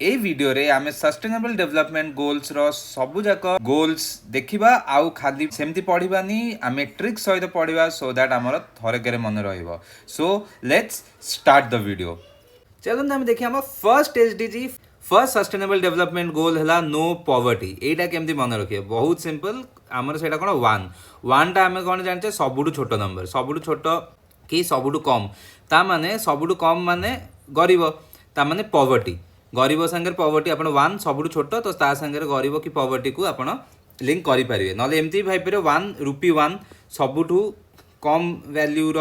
এই ভিডিওরে ଆମେ sustainable development ଗୋଲ୍ସର ସବୁଯାକ ଗୋଲ୍ସ ଦେଖିବା ଆଉ ଖାଲି ସେମିତି ପଢ଼ିବାନି ଆମେ ଟ୍ରିକ୍ ସହିତ ପଢ଼ିବା ସୋ ଦ୍ୟାଟ୍ ଆମର ଥରକରେ ମନେ ରହିବ। Show let's start the video. ଚାଲନ୍ତୁ ଆମେ ଦେଖିବା ଆମ first SDG first sustainable development goal ହେଲା नो पॉवर्टी। ଏଇଟା କେମିତି ମନେ ରଖିବେ? ବହୁତ ସିମ୍ପଲ। ଆମର ସେଇଟା କ'ଣ ୱାନ୍ଟା ଆମେ କ'ଣ ଜାଣିଛେ ସବୁଠୁ ଛୋଟ ନମ୍ବର, ସବୁଠୁ ଛୋଟ କି ସବୁଠୁ କମ୍। ତା ମାନେ ସବୁଠୁ କମ୍ ମାନେ ଗରିବ, ତା ମାନେ ପवर्टी। गरीब सागर पवर्टी आप वन सबुठ छोट तो सागर गरीब कि पवर्टी को आप लिंक करेंगे ना एमती भाईपर ₹1 सबुठ कम वैल्यूर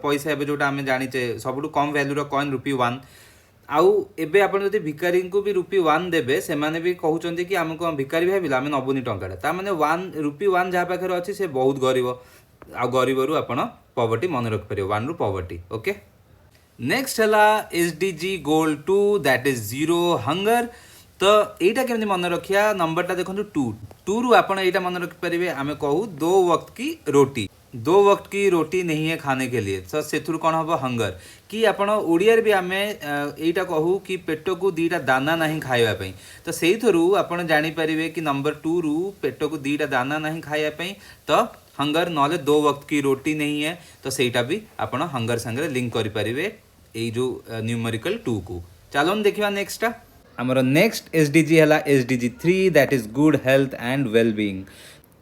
पैसा ए जोटा आम जाचे सबुठ कम वैल्यूर कॉइन ₹1 आउ एबे आपन जदि भिकारी को भी ₹1 देबे से माने भी कहउचंती कि हमको भिकारी भाबिला आम नबुनी टंकाटा ता माने ₹1 जहाँ पाखे अच्छी से बहुत गरीब आ गरीब रु आप पवर्टी मन रखिपारे 1 रु पवर्टी। ओके नेक्स्ट है SDG goal 2 that is zero hunger. तो यहीटा केमती मन रखिया नंबरटा देखो 2 रु आप मन रखिपारे आम कहूँ 2 वक्त की रोटी, 2 वक्त की रोटी नहीं है खाने के लिए तो से कौन हम हंगर कि आप ओडिया भी आम यहीटा कहूँ कि पेट को 2टा दाना नहीं खावाई तो से आप जानीपारे कि नंबर 2 रु पेट को 2टा दाना नहीं खावाई तो हंगर ना 2 वक्त की रोटी नहीं है तो सेटा भी आप हंगर संगे लिंक करेंगे ये जो न्यूमेरिकल 2 को। चलो देखा नेक्स्ट आमर नेक्स्ट एसडीजी है SDG 3 that is good health and wellbeing.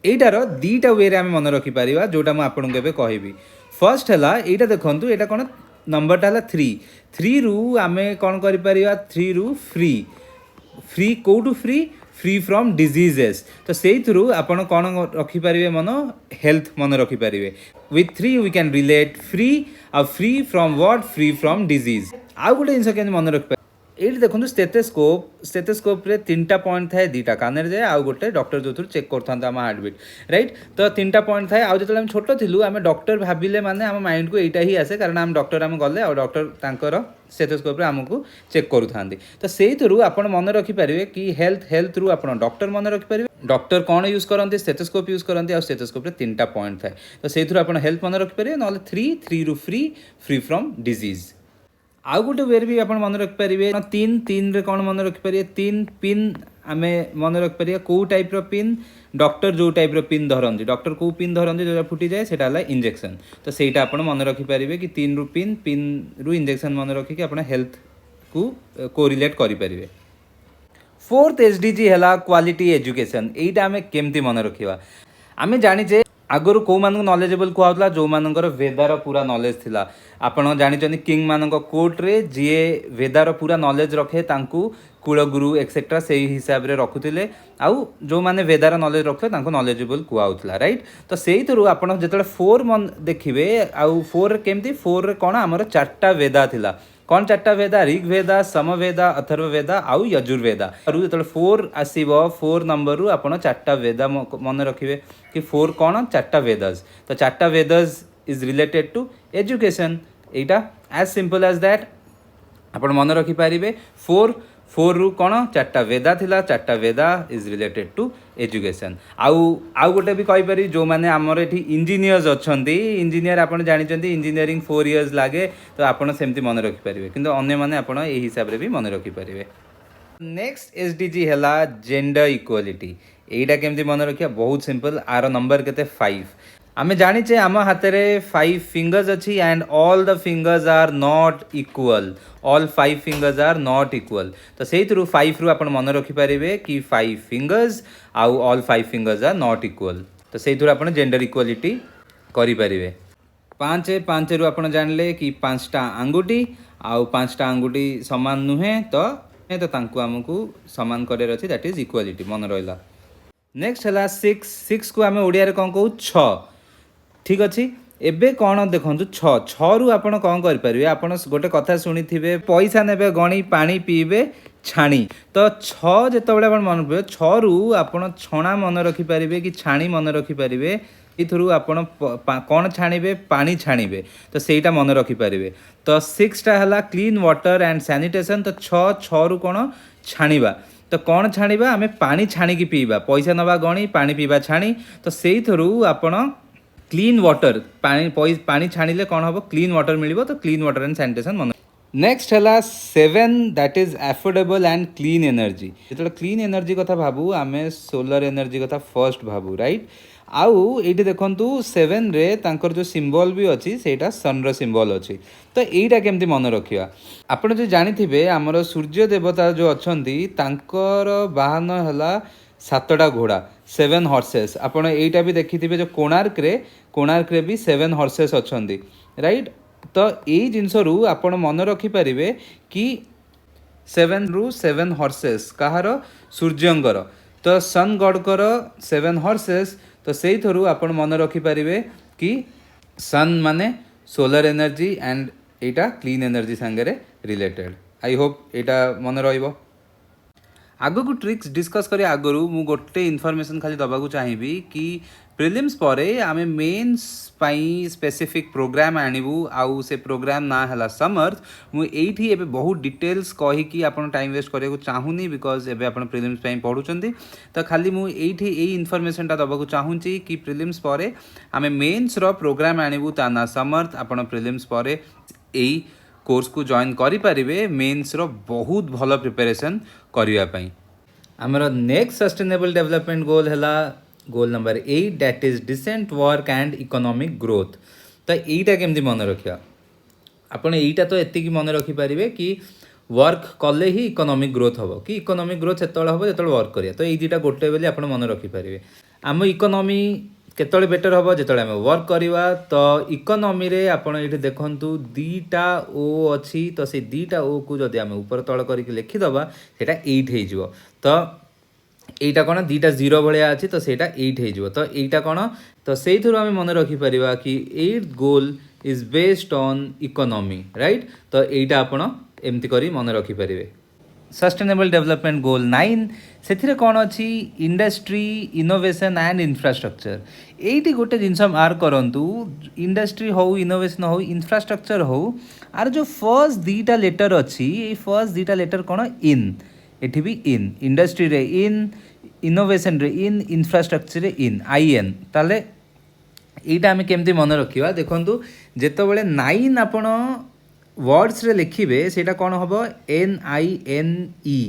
एटार 2टा वे आम मन रखिपर जोटा मुझे आपको कहबी। फर्स्ट है यहाँ देखूँ यहाँ कौन नंबरटा है 3 रु आम कौन कर 3 रु फ्री, फ्री कौटू फ्री फ्रॉम डिजीजेस तो से आप कौन रखिपारे मन हेल्थ मन रखिपारे with 3 we can relate free आ free from what free from disease. आउ गोटे जिन के मन रखिपारे ये देखो स्टेथोस्कोप रे 3टा पॉइंट थाए 2टा कान जाए आउ गोटे डॉक्टर जो चेक करता हार्टबीट राइट तो 3टा पॉइंट थाए आउ जो छोट थिलु आम डॉक्टर भाविले माने आम माइंड को यहीटा ही आसे कारण आम डॉक्टर आम गले आ डॉक्टर तांकर स्टेथोस्कोप रे आमको चेक करूथांती तो से आप मन रखिपारे कि हेल्थ रु आप डॉक्टर मन रखिपारे डॉक्टर कौन यूज करते स्टेथोस्कोप यूज करते आ स्टेथोस्कोप रे 3टा पॉइंट थाए तो से आप हेल्थ मन रखिपारे ना 3 रु फ्री फ्रॉम डिजीज। आउ गोटे वे भी आप मन रखिपारे 3 रे कौन मन रखिपारे 3 पिन आम मन रखिपारे कौ टाइप पिन डॉक्टर जो टाइप पिन धरती डॉक्टर कौ पिन धरती जो फुटी जाए से इंजेक्शन तो सहीटा आप मन रखिपारे कि 3 रु पिन रु इंजेक्शन मन रखिक आप हेल्थ को कोरिलेट करेंगे। फोर्थ एसडीजी है क्वालिटी एजुकेशन। यहीटा आम केमती मन रखा आम जाचे आगु कौ मान नॉलेजेबल कहला जो मानकर वेदार पूरा नॉलेज थिला आपण जानी किंग मान कोर्ट रे जी वेदार पूरा नॉलेज रखे तांकू कुलगुरु एक्सेट्रा से हिसाब रे रखुले आउ जो माने वेदार नॉलेज रखले तांको नॉलेजेबल कहला राइट तो से आप जो 4 मन देखिए आउ 4 केमती 4 रे कौन आमर 4टा वेदा थिला कौन 4टा वेदा ऋग्वेदा समवेदा अथर्ववेदा आउ यजुर्वेदा जो 4 आसब 4 नंबर रु आप 4टा वेदा मन रखिए कि 4 कौन 4टा वेदास तो 4टा Vedas is related to education. एटा एज सिंपल एज दैट आप मन रखिपारे 4 रु कौन 4टा वेदा थिला 4टा Veda is related to education. आउ गोटे भी कहीपरि जो मैंने आमर ये इंजीनियर्स अच्छा इंजीनियर आप जानते इंजीनियरिंग 4 इयर्स लगे तो आपड़ सेमती मन रखिपारे किंतु अन्य माने आपण ए हिसाब रे भी मन रखिपारे। नेक्स्ट एसडीजी है जेंडर इक्वालिटी। यहीटा केमती मन रखिया बहुत सिंपल आर नंबर केते 5 आम जाचे आम हाथ में 5 फिंगर्स अच्छी and all the fingers are not equal all 5 fingers are not equal तो से 5 रु आप मन रखिपारे कि 5 फिंगर्स आउ all 5 fingers are not equal तो से आप जेंडर इक्वालिटी करेंगे। 5 रु आप जानले कि 5टा आंगुठी आउ 5टा आंगुठी सामान नुहे तो आमको सामान करार अच्छी दैट इज इक्वालिटी मन रहा। नेक्स्ट है 6 को आम ओडिया रे कौन कहू 6 ठीक अच्छे एबे कौन देखो 6 रु आप कौन करेंगे आप गोटे कथा शुणी थे पैसा ने गणी पानी पीबे छाणी तो 6 जो मन पड़े 6 रु आप छणा मन रखिपारे कि छाणी मन रखिपारे इथरू आप कौन छाणीबे पानी छाणीबे तो सेटा मन रखिपारे तो 6टा है क्लीन वाटर एंड सैनिटेशन तो 6 रु कौन छाणीबा तो कौन छाणीबा आम पानी छाणिकी पीवा पैसा नवा गणी पानी पीवा छाणी तो से आपण क्लीन वाटर पानी छाणिले कौन हम क्लीन वाटर मिल तो क्लीन वाटर एंड सैनिटेशन मन नेक्स्ट है 7 that is affordable and clean energy जो क्लीन एनर्जी कथा भाबू आमे सोलर एनर्जी कथा फर्स्ट भाबू राइट आउ ये देखु 7 रे तांकर जो सिंबल भी अच्छी सेटा सन सिंबल अच्छी तो यहीटा केमती मन रखा आपण जो जानी आमर सूर्य देवता जो अच्छा तांकर वाहन है 7टा घोड़ा 7 हॉर्सेस आपण यहीटा भी देखिथे जो कोणार्क रे भी 7 हॉर्सेस अच्छा राइट तो यही जिनस आपण मन रखिपारे कि 7 हॉर्सेस कहार सूर्यंकर तो सन गॉडकर 7 हॉर्सेस तो से थरू आपण मन रखिपारे कि सन माने सोलर एनर्जी एंड एटा क्लीन एनर्जी सांगे रिलेटेड आई होप एटा मन रहिबो आगो को ट्रिक्स डिस्कस करे आगरू मु गोटे इन्फॉर्मेशन खाली दबाकू चाहिए कि प्रिलिम्स परे आमे मेन्स पाई स्पेसिफिक प्रोग्राम आनिबू आउ से प्रोग्राम ना हला समर्थ मु एठी एबे बहुत डिटेल्स कहि कि आपण टाइम वेस्ट करे को चाहूनी बिकॉज एबे आपण प्रिलिम्स पाई पढुचंदी तो खाली मु एठी एई इन्फॉर्मेशन ता दबाकू चाहूची कि प्रिलिम्स परे आमे मेन्स रो प्रोग्राम आनिबू ता ना समर्थ आपण प्रिलिम्स परे एई कोर्स को जॉइन करें मेन्स रो बहुत भल प्रिपरेशन करने आमर नेक्स्ट सस्टेनेबल डेवलपमेंट गोल है goal number 8 that is decent work and economic growth तो यहीटा केमती मन रखा आपड़ यहीटा तो एति मन रखिपारे कि वर्क कले ही इकोनॉमिक ग्रोथ हम कि इकोनॉमिक ग्रोथ से हम जो वर्क करिया तो ये दुटा गोटे बोली आप मन रखिपारे आम इकोनॉमी केतले बेटर हम जो आम वर्क करवा तो इकोनॉमी रे आपण ये देखूँ दीटा ओ अच्छी तो से दीटा ओ को जदि आम ऊपर तल करके लिखिदबा सेटा 8 हो तो এইটা কোণ দুইটা জিরো ভায়া আছে তো সেটা 8 হয়ে যাব তো এইটা কোণ তো সেইথরু আমি মনে রাখিপার কি 8 goal is based on economy right তো এইটা আপন এমতি করি মনে রাখিপারে सस्टेनेबल डेवलपमेंट गोल 9 से कौन अच्छी इंडस्ट्री इनोवेशन एंड इंफ्रास्ट्रक्चर यही गोटे जिनस मार्क करूँ इंडस्ट्री हो इनोवेशन हो इंफ्रास्ट्रक्चर हो आर जो फर्स्ट दुईटा लेटर अच्छी फर्स्ट दुईटा लेटर कौन इन एठी भी इन इंडस्ट्री रे इन इनोवेशन रे इन इंफ्रास्ट्रक्चर रे इन IN ताले एटा आमे केमती मन रखिबा देखंतु जेतबेले 9 आपण वर्ड्स रे लिखिबे सेटा कोन हबो NINE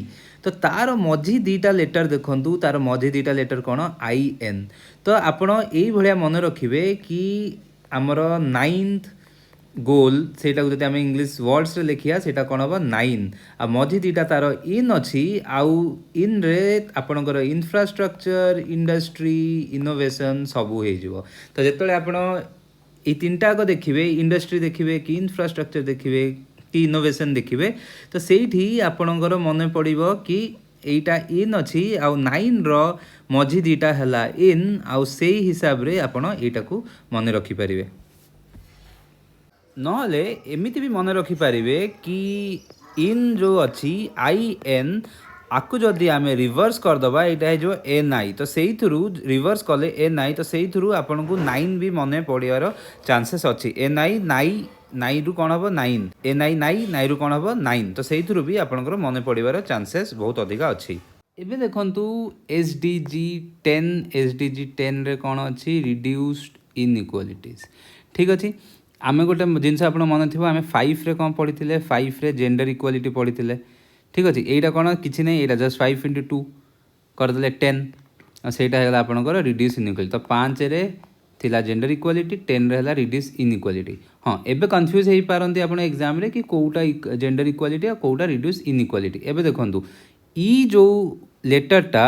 तो तार मझी दुईटा लेटर देखंतु तार मझी दुईटा लेटर कोन IN तो आपण एई भलिया मन रखिबे कि हमर 9th गोल सेटा को जदि आम इंग्लीश वर्ड्स रे लिखिया सेटा कौन हम 9 आ मझी दुईटा तार इन अच्छी आउ इन रे आपणकर इंफ्रास्ट्रक्चर इंडस्ट्री इनोवेशन सबू हो तो जिते आप तीनटा को देखिए इंडस्ट्री देखिए कि इंफ्रास्ट्रक्चर देखिए कि इनोवेशन देखिए तो सेठी आपणकर मन पड़ो कि एटा इन अच्छी आउ 9 रो मझी दुईटा है इन आउ से हिसाब रे आपण एटा को मन रखिपारे नहले एमिति भी मन रखिपारे कि इन जो अच्छी IN आपको जदि आम रिवर्स करदबा यहाँ जो NI तो से रिवर्स कले NI तो से आपन को 9 भी मन पड़ार चांसेस अच्छी NI नाई रु कौन हम 9 NI नाई रु कौन हम 9 तो से भी आपंकर मन पड़ार चांसेस बहुत अधिक अच्छी एबे देखंतु SDG 10 रे कौन अच्छी रिड्यूस्ड इनइक्वालिटीज ठीक अच्छी आम गोटे जिनस आप मन थी आम 5 रे कौन पढ़ी 5 रे जेंडर इक्वालिटी पढ़ी ठीक अच्छे यहाँ कौन कि नहीं यहाँ जस्ट 5 × 2 करदे 10 से आपंकर रिड्यूस इनइक्वालिटी तो 5 रे थिला जेंडर इक्वालिटी 10 रे रिड्यूस इनइक्वालिटी हाँ एबे कन्फ्यूज हो पारती आप एग्जाम रे कि कौटा जेंडर इक्वालिटी और कौटा रिड्यूस इनइक्वालिटी एबे देखंतु ई जो लेटरटा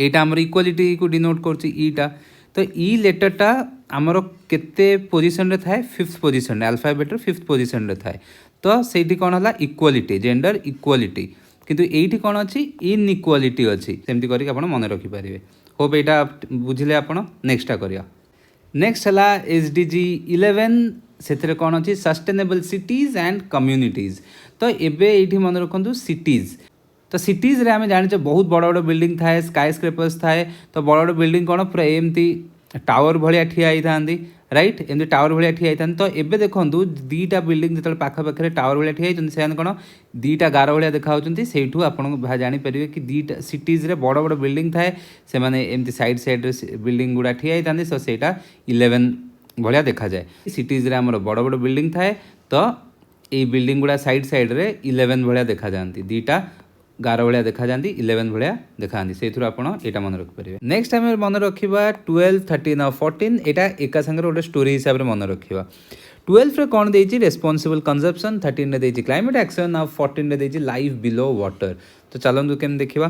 यहाँ आमर इक्वालिटी को डिनोट करछि ईटा तो ई लेटरटा आमर केते पोजीशन रे थाए 5th पोजीशन अल्फाबेट रे 5th पोजीशन रे थाए तो सेठी कौन है इक्वालिटी जेंडर इक्वालिटी किंतु एठी कौन अच्छी इनइक्वालिटी अच्छी सेमती करके आप मन रखिपारे होप यहाँ बुझिले आप नेक्स्टा करिया नेक्स्ट है SDG 11 से कौन अच्छी सस्टेनेबल सिटीज एंड कम्युनिटीज तो एबे ये मन रखु सिटीज तो सिटीज रे आम जाने बहुत बड़ बड़ बिल्डिंग थाए स्काई स्क्रेपर्स थाए तो बड़ बड़ बिल्डिंग कौन पूरा एमती टावर भाया ठिया होता राइट एमती टावर भाया ठिया होता तो एबे देखूँ दुईटा बिल्डिंग जो पाखापाखे टावर भाया ठिया होती से कौन दुईटा गार भाया देखा से आप जानीपर कि दुईटा सिटीज रे बड़ बड़ बिल्डिंग थाए से एमती साइड साइड बिल्डिंग गुड़ा ठिया होता तो सेटा 11 भाया देखा जाए सिटीज रे आमर बड़ बड़ बिल्डिंग थाए तो এই বিল্ডিଂ गुड़ा साइड साइड रे 11 भलिया देखा जाती दीटा गार भाया देखा जाती 11 भाया देखा से आप यहाँ मन रखिपारे। नेक्स्ट आम मन रखा 12, 13 और 14 यहाँ एका सागर गोटे स्टोरी हिसाब से मन रखा। 12 रे कौन देती रेस्पॉन्सिबल कंजप्शन, 13 रे देती क्लाइमेट एक्शन और 14 रे देती लाइफ बिलो वाटर। तो चलतु केम देखा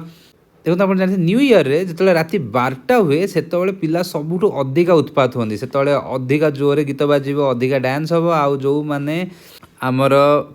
देखो आप जानते न्यू ईयर रे जो राति 12टा हुए से पिला सबुठ अधिका उत्पात होती से अधिका जोरे गीत बाजिब अधिका डांस हम आउ जो मैंने आमर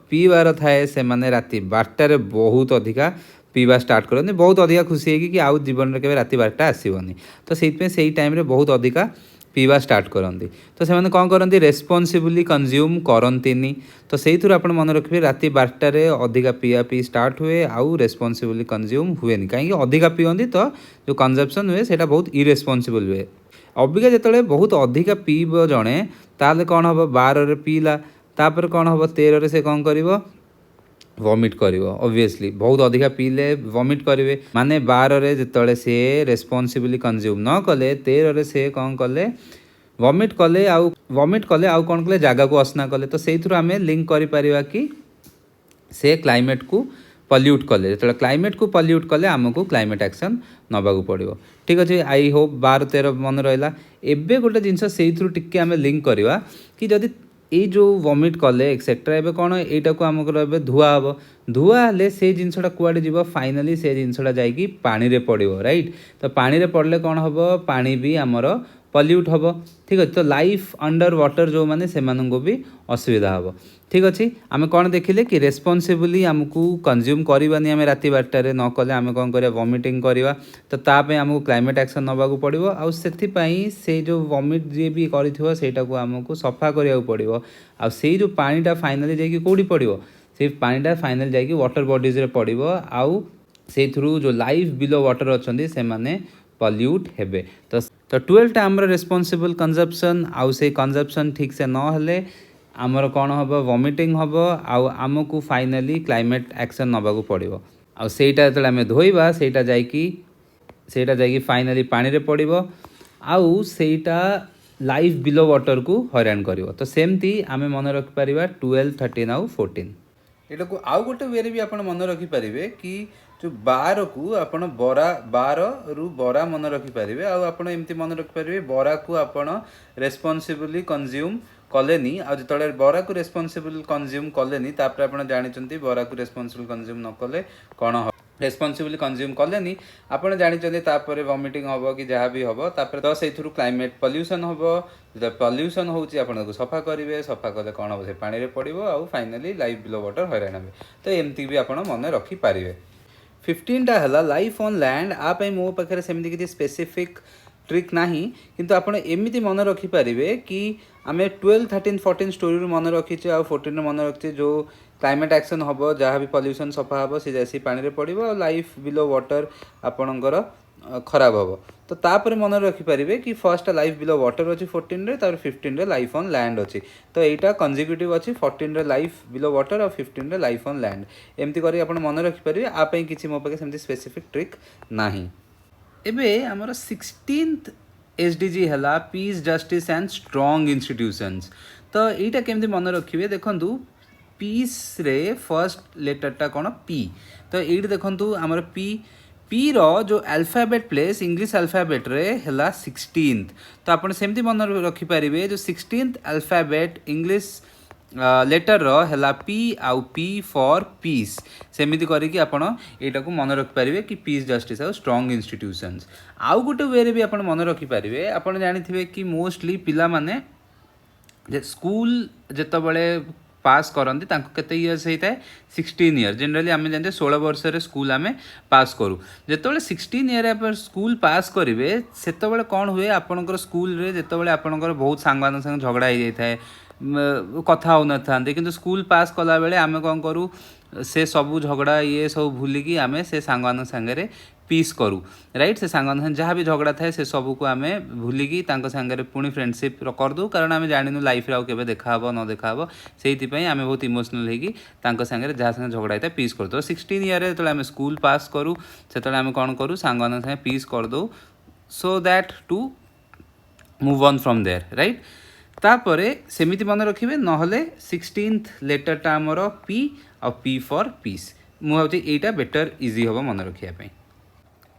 पीबार थाए से मैंने राति 12टारे बहुत अधिका पीवा स्टार्ट करते बहुत अधिका खुशी है कि आउ जीवन में केवल राति 12टा आसबनी। तो से टाइम रे बहुत अधिका पीवा स्टार्ट करती। तो से कौन करती रेस्पॉन्सिबली कंज्यूम करती। तो से आप मन रखिए राति 12टारे अधिका पिया पी स्टार्ट हुए आउ रेस्पॉन्सिबली कंज्यूम हुए कहीं अधिका पियंती तो जो कंजप्शन हुए से बहुत इरेस्पॉन्सिबल हुए। अबिका जो बहुत अधिका पीब जड़े ताल कौन हम 12 पीला तापर कौन हम 13 से कौन कर वॉमिट कर ऑब्वियसली बहुत अधिका पीले वॉमिट करेंगे माने 12 जो सी रेस्पॉन्सिबली कंज्यूम न कले 13 से कौन कले वॉमिट कले आउ कौन कले जगह को असना कले। तो से आम लिंक कर कि से क्लाइमेट को पल्यूट कले जो क्लाइमेट को पल्यूट कले आमको क्लाइमेट एक्शन नबाक पड़ो। ठीक अच्छे आई होप 12, 13 मन रहा। एबे गोटे जिनस से टिके आम लिंक करवा कि जदि ये जो वॉमिट कले एक्सेट्रा एबे कौन यहाँ को आमको धुआ हम धुआ हेले से जिनसा कुआड़े जीव फाइनाली से जिनसा जाकि पानी रे पड़ो राइट। तो पानी रे पड़ले कौन हम पानी भी आमर पल्यूट हम। ठीक अच्छे तो लाइफ अंडर वाटर जो मैंने से भी असुविधा हम। ठीक अच्छे आम कौन देखिले कि रेस्पॉन्सिबली आमको कंज्यूम करवानी आम राति 12टारे न कले आम कौन कर वॉमिटिंग करवा। तो तापे आमको क्लाइमेट एक्शन नबाक पड़ो आउ से जो वॉमिट जी भी करा को आमको सफा करा पड़ो आ से जो पानीटा फाइनाली जाकि कौटी पड़ो से पानीटा फाइनाली जाकि वाटर बॉडीज रे पड़ो आउ से थ्रू जो लाइफ बिलो वाटर अच्छा से माने पल्यूट हेबे। तो 12टा आमर रेस्पॉन्सिबल कंजप्शन आउ से कंजप्शन ठीक से नहेले आमर कौन हम वॉमिटिंग हम आउ आमको फाइनाली क्लाइमेट एक्शन नबाक पड़ो आउ सेटा जो आम धोइबा सेटा जाकि फाइनाली पानी रे पड़ो आउ सेटा लाइफ बिलो वाटर को हैरान कर। तो सेमती आम मन रखिपर 12, 13 आउ 14 यहाँ को आउ गोटे वे भी आप मन रखिपारे कि जो 12 को आप बरा रु बरा मन रखिपारे आमती मन रखिपारे बरा को आप रेस्पॉन्सिबली कंज्यूम कलेनी आ जो बरा को रेस्पॉन्सिबल कंज्यूम कलेनी तापर आप जानते बरा को रेस्पॉन्सिबल कंज्यूम न कले कौन हम रेस्पॉन्सिबली कंज्यूम कलेनी आप जानते तापर वॉमिटिंग हम कि जहाँ भी हम तापर तो से क्लाइमेट पल्यूशन हम जो पल्यूशन हो सफा करेंगे सफा कले कौन हम से पानी रे पड़ो आउ फाइनाली लाइफ बिलो वाटर हैरान हे। तो एमती भी आप मन रखिपारे। 15टा है लाइफ ऑन लैंड आप मो पाखे सेमती किसी स्पेसिफिक ट्रिक ना किंतु आप एमती मन रखिपारे कि आम 12, 13, 14 स्टोरी मन रखीचे आ 14 मन रखीचे जो क्लाइमेट एक्शन हम जहाँ भी पल्यूशन सफा हम सी जैसी पानी रे पड़ो और लाइफ बिलो वाटर आपणकर खराब हम। तो तापर मन रखिपारे कि फर्स्ट लाइफ बिलो वाटर अच्छी 14 रे 15 रे लाइफ ऑन लैंड अच्छी। तो यहाँ कंजिक्यूटिव अच्छी 14 रे लाइफ बिलो वाटर और 15 रे लाइफ ऑन लैंड एमती कर मन रखिपारे आप किसी मो पाखे सेमती स्पेसिफिक ट्रिक ना। एबे आमर 16th SDG है piece justice and strong institutions. तो यहाँ केमती मन रखिए देखु पीस रे फर्स्ट लेटरटा कौन पी। तो ये देखु आमर पी रो जो अल्फाबेट प्लेस इंग्लिश अल्फाबेट रे है 16th। तो आप सेमती मन रखिपारे जो 16th अल्फाबेट इंग्लिश लेटर रो है पी आउ पी फॉर पीस सेमिति करिकी आपण एटा को मन रखिपारे कि पीस जस्टिस आउ स्ट्रॉन्ग इंस्टीट्यूशंस। आउ गोटे वे भी आपण मन रखिपारे आपण जानिथिबे कि मोस्टली पिला माने स्कूल जेतबेले पास करती केते इयर्स होता है 16 इयर जनरली आम जानते 16 वर्ष स्कूल आम पास करूँ जिते 16 इयर आप स्कूल पास करेंगे से कौन हुए आपणकर स्कूल रे जिते आपणकर बहुत सांग संग झगड़ा हो जाता है कथा हो ना कि स्कूल पास कला बेले आम कौन करूँ से सबू झगड़ा ये सब भूलिकी आम से सांग सांगे पीस करूँ राइट से सांग जहाँ भी झगड़ा थाए से सबू को आम भूलिकी सांगे पुणी फ्रेंडशिप करदू कारण आम जानू लाइफ रे आउ देखा न देखा से आम बहुत इमोशनल होगी सांगे जहाँ संगे झगड़ा होता है पीस करदो। 16 इयर जो आम स्कूल पास करूँ से आम कौन करूँ सांग संगे पीस करदो so that to move on from there right. तापरे सेमिति मन रखिए नहले 16th लेटरटा आमर पी आ पी फॉर पीस मु भावुची एटा बेटर इजी हम मन रखिया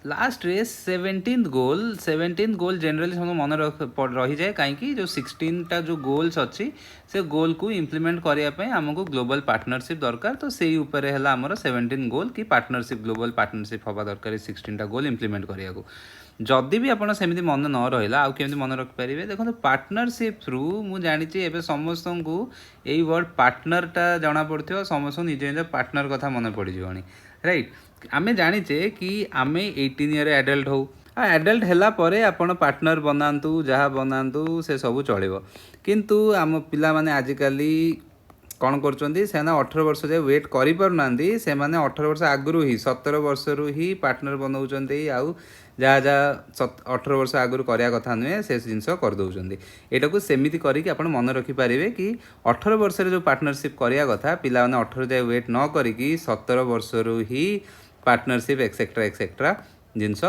लास्ट रे 17th गोल जनरली सब मन रही जाए कहीं जो 16टा जो गोल्स अच्छी से गोल को इम्प्लीमेंट करने आमको ग्लोबल पार्टनरशिप दरकार तो से ऊपर है आमर 17 गोल कि पार्टनरशिप ग्लोबल पार्टनरशिप हवा दरकार 16टा गोल इम्प्लीमेंट करने को जदि भी आपड़ सेमती मन न रहा आउ केमी मन रखिपारे देखो पार्टनरशिप थ्रू मुझे जानी समस्त को यही वर्ड पार्टनरटा जना पड़ो समस्त निज निज पार्टनर कथा मन पड़ जानी राइट आमे जानीचे कि आमे 18 ईयर एडल्ट हो एडल्ट है आपण पार्टनर बनातु जहाँ बनातु से सब चलो किंतु आम पिला माने आजिकली कौन कर 18 वर्ष जाए वेट करना से 18 वर्ष आगु ही 17 वर्ष ही पार्टनर बनाऊँ आउ जहाँ जहाँ 18 वर्ष आगु करने कथा नुहे से जिनस करदे यहाँ को सेमती करके आप मन रखिपारे कि 18 वर्ष जो पार्टनरशिप करने कथा पिला 18 जाए वेट न करी 17 वर्ष ही पार्टनरशिप एक्सेट्रा जिनस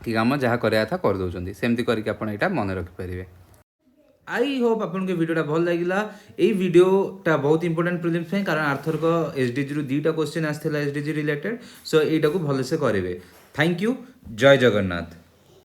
कि कम जहाँ कराया था करदे सेमती करके आप मन रखिपारे आई होप आपन के वीडियोटा भल लगिला एई वीडियोटा बहुत इंपोर्टेंट प्रिलिम्स पे कारण आर्थरक एसडीजी रु 2टा क्वेश्चन आस्थिला एसडीजी रिलेटेड सो एटा को भल से करेबे थैंक यू जय जगन्नाथ।